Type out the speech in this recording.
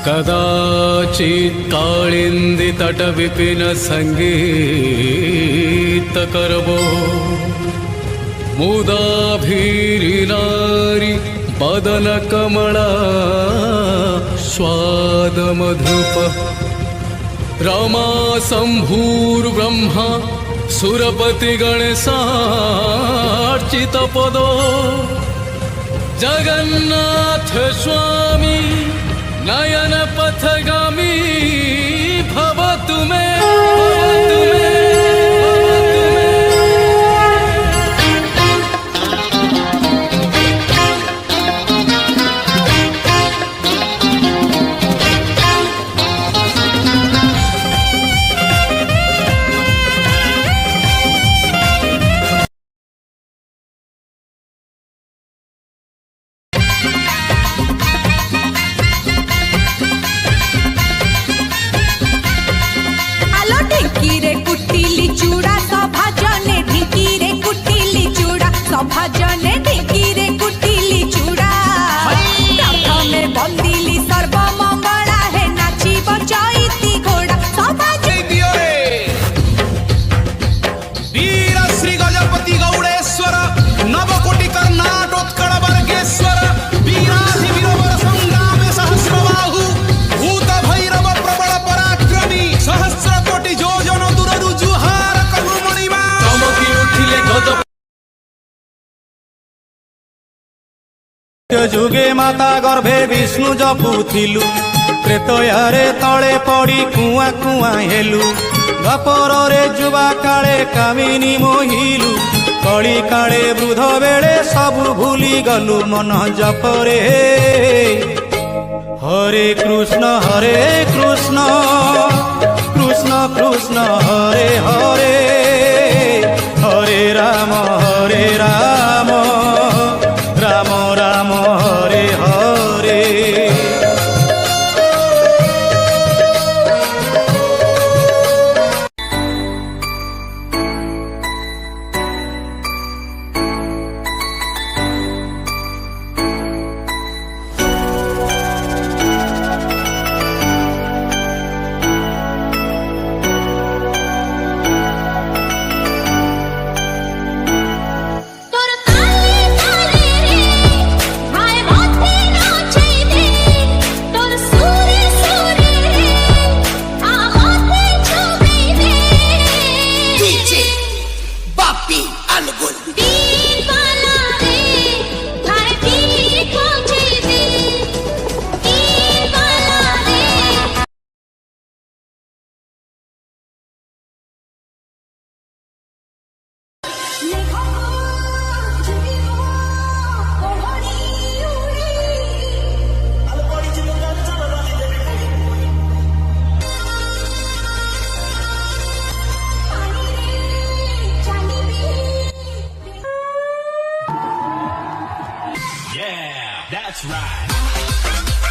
कदाचित् काळिन्दी तट विपिन संगीत करबो मुदा भीरिनारी बदन कमला स्वाद मधुप रमा शंभुर्ब्रह्मा सुरपति गणेशार्चित पदो जगन्नाथ स्वामी नयन पथगामी भवतु मे भजने ढिंकीरे कुटिली चूड़ा प्रथमे बंदिली सर्वमंगला हे नाची बचैती घोड़ा वीर श्री गजपति गौड़ेश्वर नवकोटि कर्नाटोत्कल वर्गेश्वर वीराधि वीरवर संग्राम सहस्रबाहु भूत भैरव प्रबल पराक्रमी सहस्र कोटि योजन दूररु जुहार करुमणिमा चमकी उठिले गजपति जुगे माता गर्भे विष्णु जपुथिलु त्रेतयारे तले पड़ी कुआ कुआ हेलु द्वापरे जुवा काले कामिनी मोहिलु कली काले वृद्ध बेले सबु भूली गलु मन जपरे हरे कृष्ण कृष्ण कृष्ण हरे हरे हरे राम राम राम हरे हरे That's right.